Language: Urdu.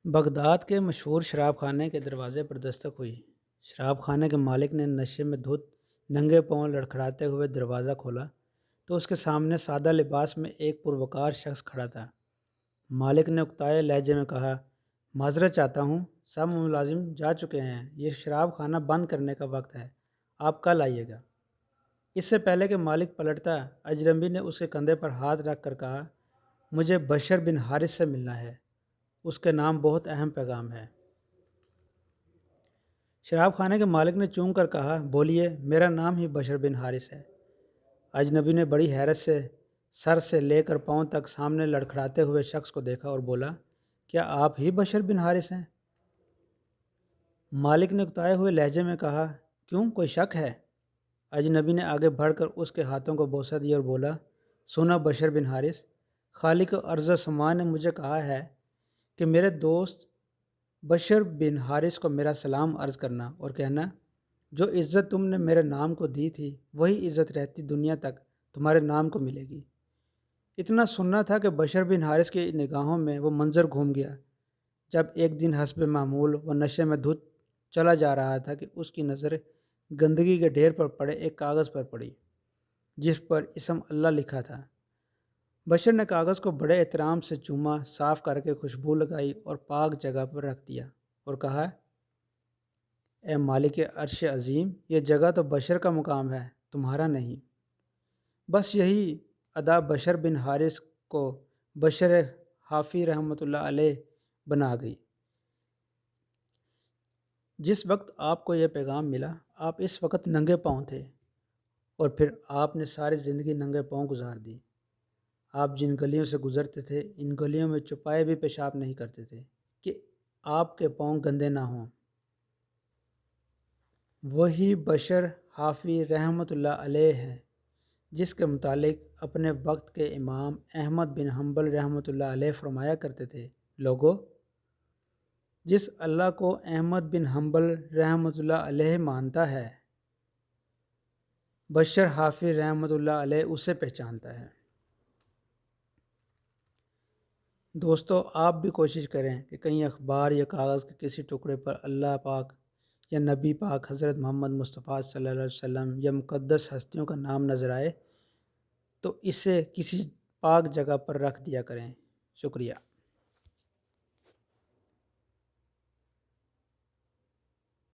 بغداد کے مشہور شراب خانے کے دروازے پر دستک ہوئی۔ شراب خانے کے مالک نے نشے میں دھت ننگے پاؤں لڑکھڑاتے ہوئے دروازہ کھولا تو اس کے سامنے سادہ لباس میں ایک پروقار شخص کھڑا تھا۔ مالک نے اکتائے لہجے میں کہا، معذرت چاہتا ہوں، سب ملازم جا چکے ہیں، یہ شراب خانہ بند کرنے کا وقت ہے، آپ کل آئیے گا۔ اس سے پہلے کہ مالک پلٹتا، اجنبی نے اس کے کندھے پر ہاتھ رکھ کر کہا، مجھے بشر بن حارث سے ملنا ہے، اس کے نام بہت اہم پیغام ہے۔ شراب خانے کے مالک نے چونک کر کہا، بولیے، میرا نام ہی بشر بن حارث ہے۔ اجنبی نے بڑی حیرت سے سر سے لے کر پاؤں تک سامنے لڑکھڑاتے ہوئے شخص کو دیکھا اور بولا، کیا آپ ہی بشر بن حارث ہیں؟ مالک نے اکتائے ہوئے لہجے میں کہا، کیوں، کوئی شک ہے؟ اجنبی نے آگے بڑھ کر اس کے ہاتھوں کو بوسہ دیا اور بولا، سنا بشر بن حارث، خالق ارض و سما نے مجھے کہا ہے کہ میرے دوست بشر بن حارث کو میرا سلام عرض کرنا اور کہنا، جو عزت تم نے میرے نام کو دی تھی وہی عزت رہتی دنیا تک تمہارے نام کو ملے گی۔ اتنا سننا تھا کہ بشر بن حارث کی نگاہوں میں وہ منظر گھوم گیا جب ایک دن حسب معمول وہ نشے میں دھت چلا جا رہا تھا کہ اس کی نظر گندگی کے ڈھیر پر پڑے ایک کاغذ پر پڑی جس پر اسم اللہ لکھا تھا۔ بشر نے کاغذ کو بڑے احترام سے چوما، صاف کر کے خوشبو لگائی اور پاک جگہ پر رکھ دیا اور کہا، اے مالک عرش عظیم، یہ جگہ تو بشر کا مقام ہے، تمہارا نہیں۔ بس یہی ادا بشر بن حارث کو بشر حافی رحمۃ اللہ علیہ بنا گئی۔ جس وقت آپ کو یہ پیغام ملا، آپ اس وقت ننگے پاؤں تھے اور پھر آپ نے ساری زندگی ننگے پاؤں گزار دی۔ آپ جن گلیوں سے گزرتے تھے، ان گلیوں میں چپائے بھی پیشاب نہیں کرتے تھے کہ آپ کے پاؤں گندے نہ ہوں۔ وہی بشر حافی رحمۃ اللہ علیہ ہے جس کے متعلق اپنے وقت کے امام احمد بن حنبل رحمۃ اللہ علیہ فرمایا کرتے تھے، لوگو، جس اللہ کو احمد بن حنبل رحمۃ اللہ علیہ مانتا ہے، بشر حافی رحمۃ اللہ علیہ اسے پہچانتا ہے۔ دوستو، آپ بھی کوشش کریں کہ کہیں اخبار یا کاغذ کے کسی ٹکڑے پر اللہ پاک یا نبی پاک حضرت محمد مصطفیٰ صلی اللہ علیہ وسلم یا مقدس ہستیوں کا نام نظر آئے تو اسے کسی پاک جگہ پر رکھ دیا کریں۔ شکریہ۔